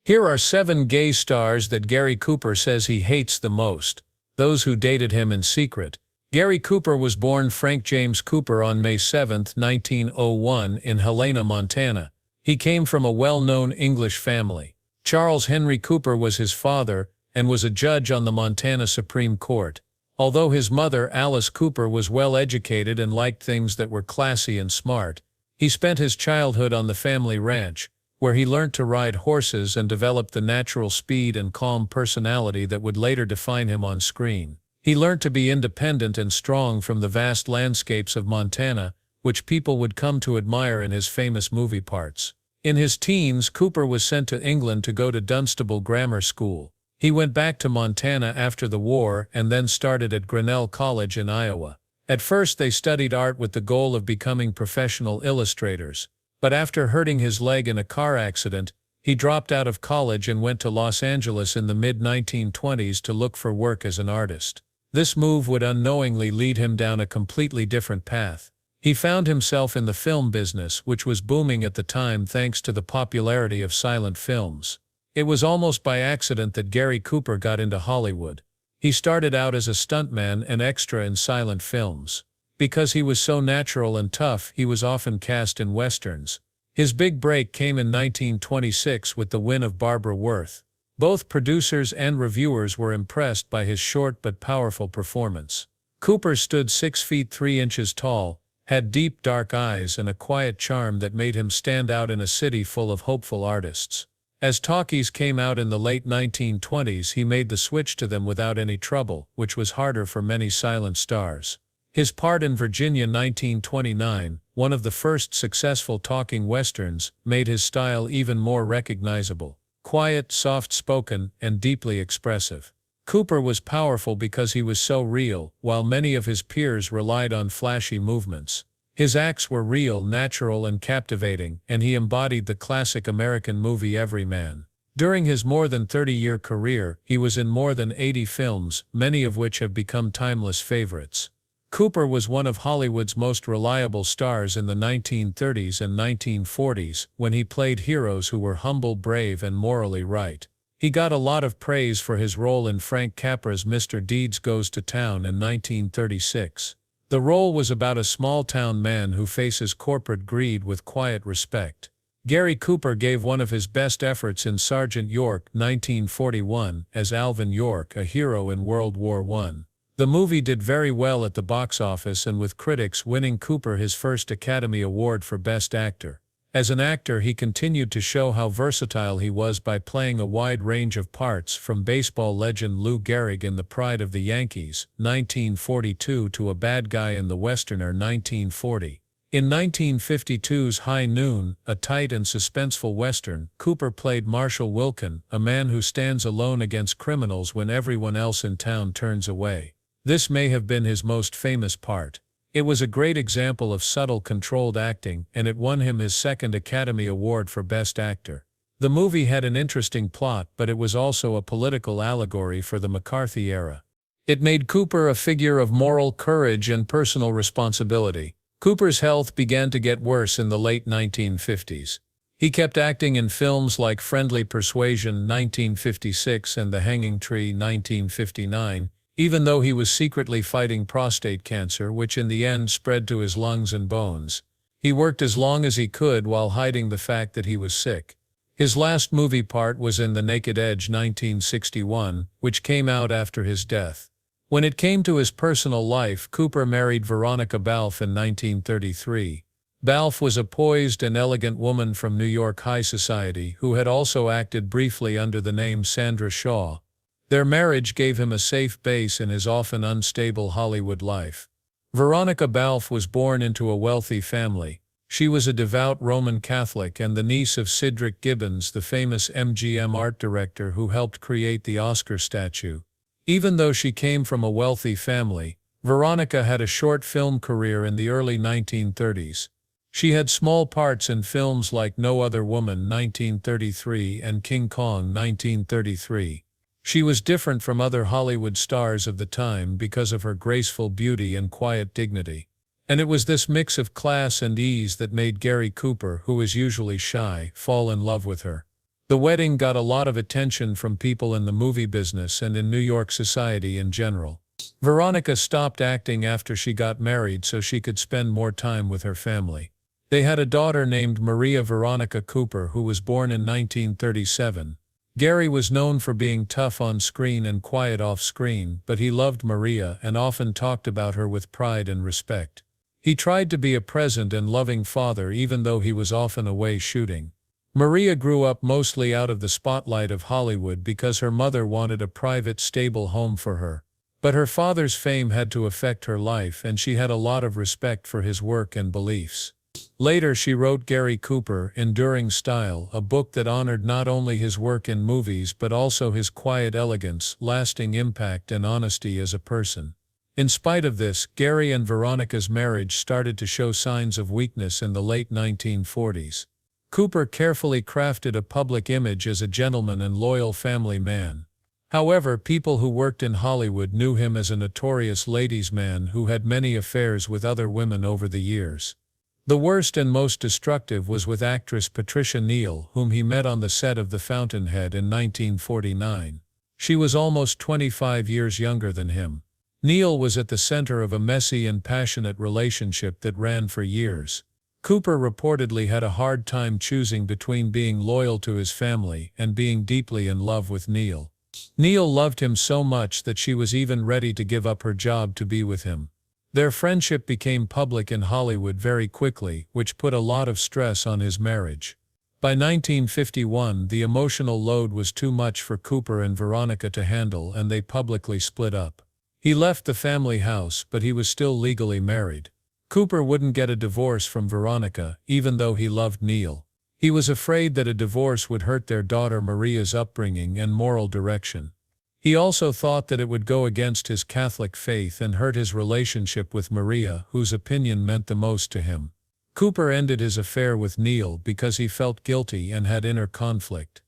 Here are 7 gay stars that Gary Cooper says he hates the most. Those who dated him in secret. Gary Cooper was born Frank James Cooper on May 7, 1901 in Helena, Montana. He came from a well-known English family. Charles Henry Cooper was his father and was a judge on the Montana Supreme Court. Although his mother, Alice Cooper, was well-educated and liked things that were classy and smart, he spent his childhood on the family ranch, where he learned to ride horses and developed the natural speed and calm personality that would later define him on screen. He learned to be independent and strong from the vast landscapes of Montana, which people would come to admire in his famous movie parts. In his teens, Cooper was sent to England to go to Dunstable Grammar School. He went back to Montana after the war and then started at Grinnell College in Iowa. At first they studied art with the goal of becoming professional illustrators, but after hurting his leg in a car accident, he dropped out of college and went to Los Angeles in the mid-1920s to look for work as an artist. This move would unknowingly lead him down a completely different path. He found himself in the film business, which was booming at the time thanks to the popularity of silent films. It was almost by accident that Gary Cooper got into Hollywood. He started out as a stuntman and extra in silent films. Because he was so natural and tough, he was often cast in westerns. His big break came in 1926 with the win of Barbara Worth. Both producers and reviewers were impressed by his short but powerful performance. Cooper stood 6 feet 3 inches tall, had deep dark eyes and a quiet charm that made him stand out in a city full of hopeful artists. As talkies came out in the late 1920s, he made the switch to them without any trouble, which was harder for many silent stars. His part in Virginia 1929, one of the first successful talking westerns, made his style even more recognizable. Quiet, soft-spoken, and deeply expressive. Cooper was powerful because he was so real, while many of his peers relied on flashy movements. His acts were real, natural, and captivating, and he embodied the classic American movie everyman. During his more than 30-year career, he was in more than 80 films, many of which have become timeless favorites. Cooper was one of Hollywood's most reliable stars in the 1930s and 1940s, when he played heroes who were humble, brave, and morally right. He got a lot of praise for his role in Frank Capra's Mr. Deeds Goes to Town in 1936. The role was about a small-town man who faces corporate greed with quiet respect. Gary Cooper gave one of his best efforts in Sergeant York, 1941, as Alvin York, a hero in World War I. The movie did very well at the box office and with critics, winning Cooper his first Academy Award for Best Actor. As an actor, he continued to show how versatile he was by playing a wide range of parts, from baseball legend Lou Gehrig in The Pride of the Yankees, 1942, to a bad guy in The Westerner, 1940. In 1952's High Noon, a tight and suspenseful western, Cooper played Marshall Wilkin, a man who stands alone against criminals when everyone else in town turns away. This may have been his most famous part. It was a great example of subtle, controlled acting, and it won him his second Academy Award for Best Actor. The movie had an interesting plot, but it was also a political allegory for the McCarthy era. It made Cooper a figure of moral courage and personal responsibility. Cooper's health began to get worse in the late 1950s. He kept acting in films like Friendly Persuasion, 1956, and The Hanging Tree, 1959, even though he was secretly fighting prostate cancer, which in the end spread to his lungs and bones. He worked as long as he could while hiding the fact that he was sick. His last movie part was in The Naked Edge, 1961, which came out after his death. When it came to his personal life, Cooper married Veronica Balfe in 1933. Balfe was a poised and elegant woman from New York high society who had also acted briefly under the name Sandra Shaw. Their marriage gave him a safe base in his often unstable Hollywood life. Veronica Balfe was born into a wealthy family. She was a devout Roman Catholic and the niece of Cedric Gibbons, the famous MGM art director who helped create the Oscar statue. Even though she came from a wealthy family, Veronica had a short film career in the early 1930s. She had small parts in films like No Other Woman, 1933, and King Kong, 1933. She was different from other Hollywood stars of the time because of her graceful beauty and quiet dignity. And it was this mix of class and ease that made Gary Cooper, who was usually shy, fall in love with her. The wedding got a lot of attention from people in the movie business and in New York society in general. Veronica stopped acting after she got married so she could spend more time with her family. They had a daughter named Maria Veronica Cooper who was born in 1937. Gary was known for being tough on screen and quiet off screen, but he loved Maria and often talked about her with pride and respect. He tried to be a present and loving father even though he was often away shooting. Maria grew up mostly out of the spotlight of Hollywood because her mother wanted a private, stable home for her. But her father's fame had to affect her life and she had a lot of respect for his work and beliefs. Later she wrote Gary Cooper, Enduring Style, a book that honored not only his work in movies but also his quiet elegance, lasting impact and honesty as a person. In spite of this, Gary and Veronica's marriage started to show signs of weakness in the late 1940s. Cooper carefully crafted a public image as a gentleman and loyal family man. However, people who worked in Hollywood knew him as a notorious ladies' man who had many affairs with other women over the years. The worst and most destructive was with actress Patricia Neal, whom he met on the set of The Fountainhead in 1949. She was almost 25 years younger than him. Neal was at the center of a messy and passionate relationship that ran for years. Cooper reportedly had a hard time choosing between being loyal to his family and being deeply in love with Neal. Neal loved him so much that she was even ready to give up her job to be with him. Their friendship became public in Hollywood very quickly, which put a lot of stress on his marriage. By 1951, the emotional load was too much for Cooper and Veronica to handle and they publicly split up. He left the family house, but he was still legally married. Cooper wouldn't get a divorce from Veronica, even though he loved Neal. He was afraid that a divorce would hurt their daughter Maria's upbringing and moral direction. He also thought that it would go against his Catholic faith and hurt his relationship with Maria, whose opinion meant the most to him. Cooper ended his affair with Neal because he felt guilty and had inner conflict.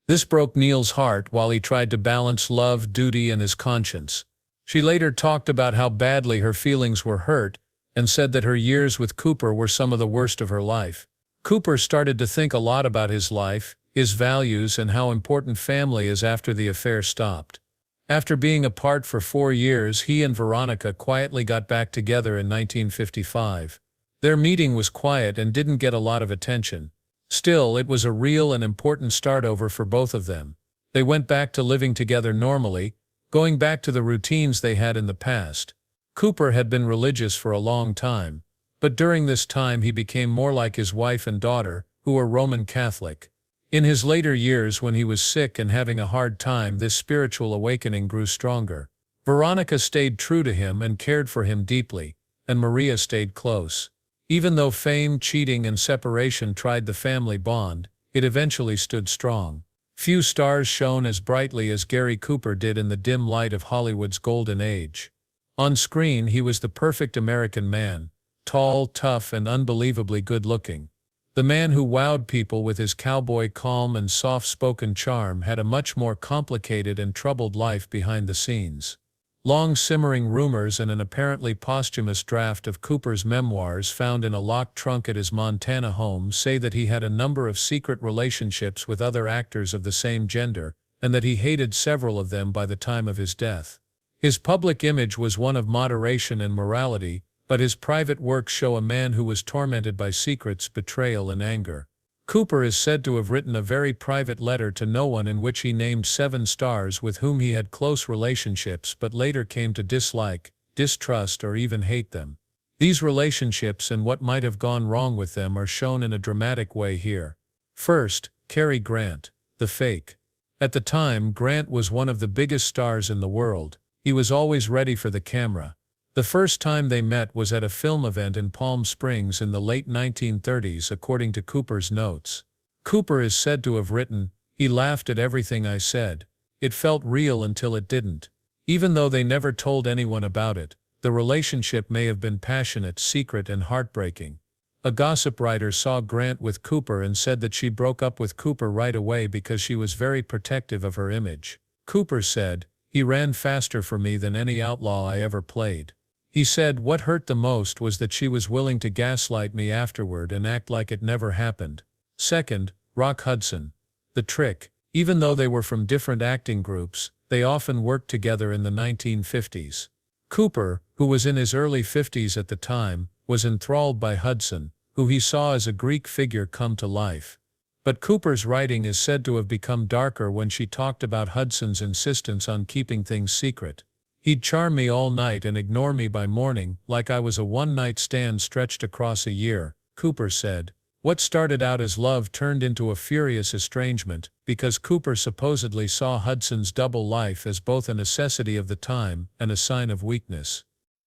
This broke Neal's heart while he tried to balance love, duty, and his conscience. She later talked about how badly her feelings were hurt and said that her years with Cooper were some of the worst of her life. Cooper started to think a lot about his life, his values, and how important family is after the affair stopped. After being apart for 4 years, he and Veronica quietly got back together in 1955. Their meeting was quiet and didn't get a lot of attention. Still, it was a real and important start over for both of them. They went back to living together normally, going back to the routines they had in the past. Cooper had been religious for a long time, but during this time he became more like his wife and daughter, who were Roman Catholic. In his later years, when he was sick and having a hard time, this spiritual awakening grew stronger. Veronica stayed true to him and cared for him deeply, and Maria stayed close. Even though fame, cheating, and separation tried the family bond, it eventually stood strong. Few stars shone as brightly as Gary Cooper did in the dim light of Hollywood's golden age. On screen, he was the perfect American man, tall, tough, and unbelievably good-looking. The man who wowed people with his cowboy calm and soft-spoken charm had a much more complicated and troubled life behind the scenes. Long simmering rumors and an apparently posthumous draft of Cooper's memoirs found in a locked trunk at his Montana home say that he had a number of secret relationships with other actors of the same gender, and that he hated several of them by the time of his death. His public image was one of moderation and morality, but his private works show a man who was tormented by secrets, betrayal, and anger. Cooper is said to have written a very private letter to no one in which he named 7 stars with whom he had close relationships but later came to dislike, distrust, or even hate them. These relationships and what might have gone wrong with them are shown in a dramatic way here. First, Cary Grant, the fake. At the time, Grant was one of the biggest stars in the world. He was always ready for the camera. The first time they met was at a film event in Palm Springs in the late 1930s, according to Cooper's notes. Cooper is said to have written, "He laughed at everything I said. It felt real until it didn't." Even though they never told anyone about it, the relationship may have been passionate, secret, and heartbreaking. A gossip writer saw Grant with Cooper and said that she broke up with Cooper right away because she was very protective of her image. Cooper said, "He ran faster for me than any outlaw I ever played." He said, "What hurt the most was that she was willing to gaslight me afterward and act like it never happened." Second, Rock Hudson. The trick: even though they were from different acting groups, they often worked together in the 1950s. Cooper, who was in his early 50s at the time, was enthralled by Hudson, who he saw as a Greek figure come to life. But Cooper's writing is said to have become darker when she talked about Hudson's insistence on keeping things secret. "He'd charm me all night and ignore me by morning, like I was a one-night stand stretched across a year," Cooper said. What started out as love turned into a furious estrangement, because Cooper supposedly saw Hudson's double life as both a necessity of the time and a sign of weakness.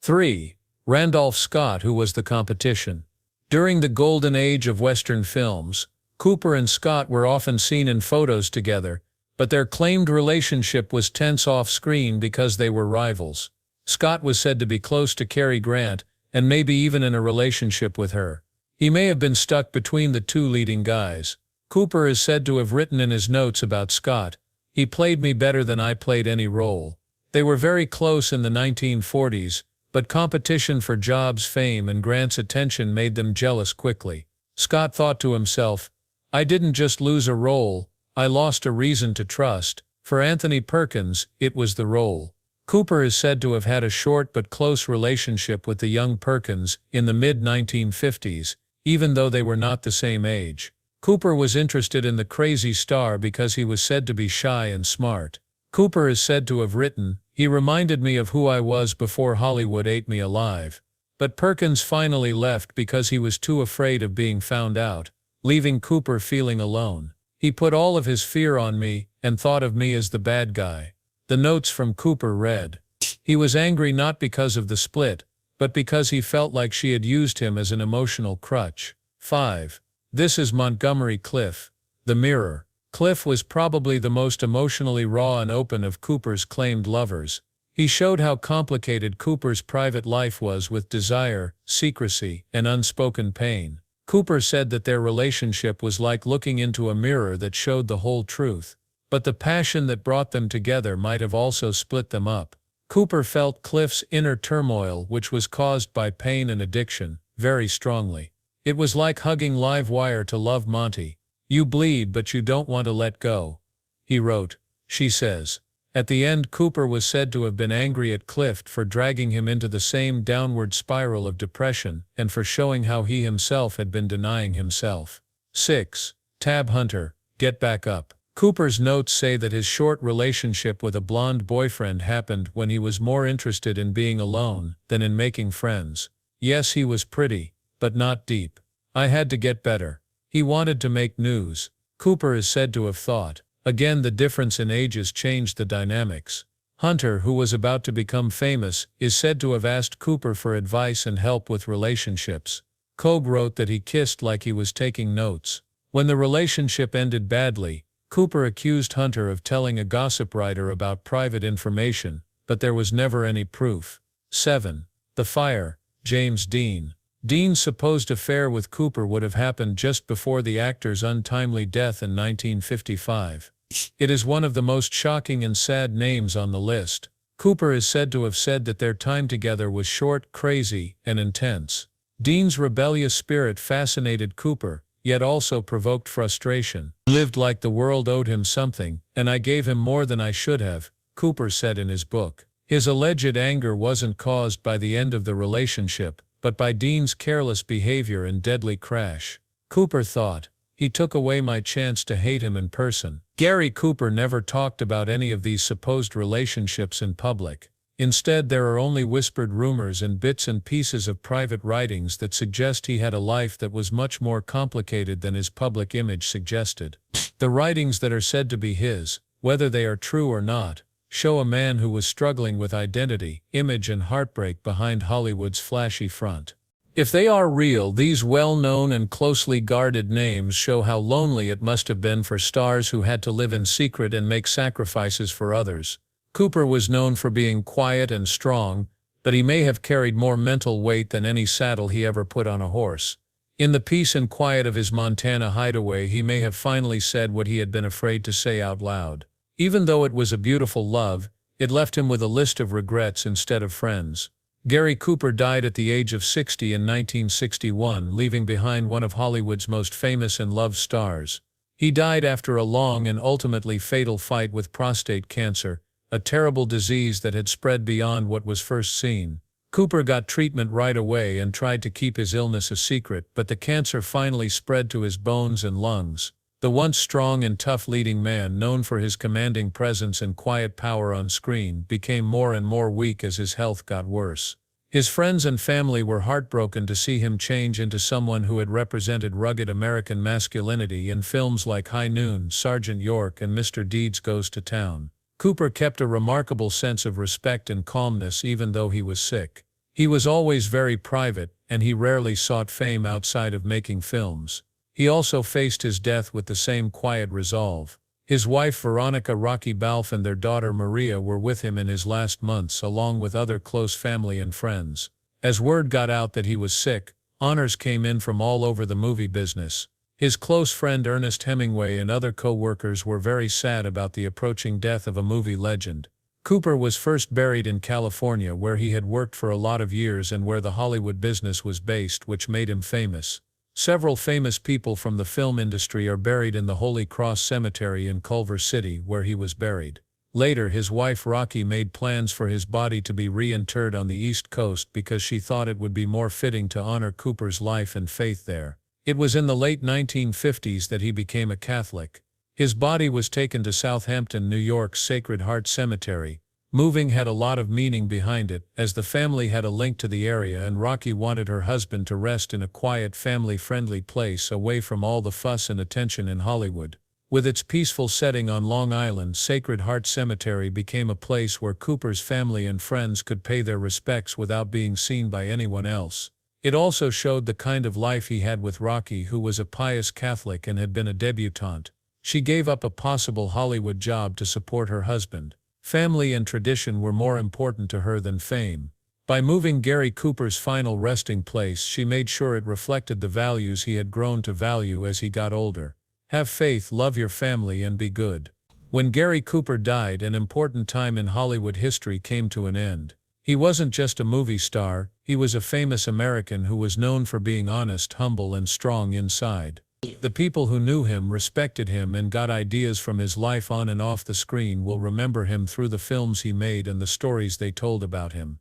3. Randolph Scott, who was the competition. During the golden age of Western films, Cooper and Scott were often seen in photos together, but their claimed relationship was tense off-screen because they were rivals. Scott was said to be close to Cary Grant, and maybe even in a relationship with her. He may have been stuck between the two leading guys. Cooper is said to have written in his notes about Scott, "He played me better than I played any role." They were very close in the 1940s, but competition for jobs, fame, and Grant's attention made them jealous quickly. Scott thought to himself, "I didn't just lose a role, I lost a reason to trust." For Anthony Perkins, it was the role. Cooper is said to have had a short but close relationship with the young Perkins in the mid-1950s, even though they were not the same age. Cooper was interested in the crazy star because he was said to be shy and smart. Cooper is said to have written, "He reminded me of who I was before Hollywood ate me alive." But Perkins finally left because he was too afraid of being found out, leaving Cooper feeling alone. "He put all of his fear on me and thought of me as the bad guy." The notes from Cooper read, "He was angry not because of the split, but because he felt like she had used him as an emotional crutch." 5. This is Montgomery Clift, the Mirror. Clift was probably the most emotionally raw and open of Cooper's claimed lovers. He showed how complicated Cooper's private life was with desire, secrecy, and unspoken pain. Cooper said that their relationship was like looking into a mirror that showed the whole truth. But the passion that brought them together might have also split them up. Cooper felt Clift's inner turmoil, which was caused by pain and addiction, very strongly. "It was like hugging live wire to love Monty. You bleed but you don't want to let go," he wrote, she says. At the end, Cooper was said to have been angry at Clift for dragging him into the same downward spiral of depression and for showing how he himself had been denying himself. 6. Tab Hunter, Get Back Up. Cooper's notes say that his short relationship with a blonde boyfriend happened when he was more interested in being alone than in making friends. Yes, he was pretty, but not deep. "I had to get better." He wanted to make news. Cooper is said to have thought. Again, the difference in ages changed the dynamics. Hunter, who was about to become famous, is said to have asked Cooper for advice and help with relationships. Cobb wrote that he kissed like he was taking notes. When the relationship ended badly, Cooper accused Hunter of telling a gossip writer about private information, but there was never any proof. 7. The Fire, James Dean. Dean's supposed affair with Cooper would have happened just before the actor's untimely death in 1955. It is one of the most shocking and sad names on the list. Cooper is said to have said that their time together was short, crazy, and intense. Dean's rebellious spirit fascinated Cooper, yet also provoked frustration. "He lived like the world owed him something, and I gave him more than I should have," Cooper said in his book. His alleged anger wasn't caused by the end of the relationship, but by Dean's careless behavior and deadly crash. Cooper thought, "He took away my chance to hate him in person." Gary Cooper never talked about any of these supposed relationships in public. Instead, there are only whispered rumors and bits and pieces of private writings that suggest he had a life that was much more complicated than his public image suggested. The writings that are said to be his, whether they are true or not, show a man who was struggling with identity, image, and heartbreak behind Hollywood's flashy front. If they are real, these well-known and closely guarded names show how lonely it must have been for stars who had to live in secret and make sacrifices for others. Cooper was known for being quiet and strong, but he may have carried more mental weight than any saddle he ever put on a horse. In the peace and quiet of his Montana hideaway, he may have finally said what he had been afraid to say out loud. Even though it was a beautiful love, it left him with a list of regrets instead of friends. Gary Cooper died at the age of 60 in 1961, leaving behind one of Hollywood's most famous and loved stars. He died after a long and ultimately fatal fight with prostate cancer, a terrible disease that had spread beyond what was first seen. Cooper got treatment right away and tried to keep his illness a secret, but the cancer finally spread to his bones and lungs. The once strong and tough leading man, known for his commanding presence and quiet power on screen, became more and more weak as his health got worse. His friends and family were heartbroken to see him change into someone who had represented rugged American masculinity in films like High Noon, Sergeant York, and Mr. Deeds Goes to Town. Cooper kept a remarkable sense of respect and calmness even though he was sick. He was always very private, and he rarely sought fame outside of making films. He also faced his death with the same quiet resolve. His wife Veronica "Rocky" Balfe and their daughter Maria were with him in his last months, along with other close family and friends. As word got out that he was sick, honors came in from all over the movie business. His close friend Ernest Hemingway and other co-workers were very sad about the approaching death of a movie legend. Cooper was first buried in California, where he had worked for a lot of years and where the Hollywood business was based, which made him famous. Several famous people from the film industry are buried in the Holy Cross Cemetery in Culver City, where he was buried. Later, his wife Rocky made plans for his body to be reinterred on the East Coast because she thought it would be more fitting to honor Cooper's life and faith there. It was in the late 1950s that he became a Catholic. His body was taken to Southampton, New York's Sacred Heart Cemetery. Moving had a lot of meaning behind it, as the family had a link to the area and Rocky wanted her husband to rest in a quiet, family-friendly place away from all the fuss and attention in Hollywood. With its peaceful setting on Long Island, Sacred Heart Cemetery became a place where Cooper's family and friends could pay their respects without being seen by anyone else. It also showed the kind of life he had with Rocky, who was a pious Catholic and had been a debutante. She gave up a possible Hollywood job to support her husband. Family and tradition were more important to her than fame. By moving Gary Cooper's final resting place, she made sure it reflected the values he had grown to value as he got older. Have faith, love your family, and be good. When Gary Cooper died, an important time in Hollywood history came to an end. He wasn't just a movie star, he was a famous American who was known for being honest, humble, and strong inside. The people who knew him, respected him, and got ideas from his life on and off the screen will remember him through the films he made and the stories they told about him.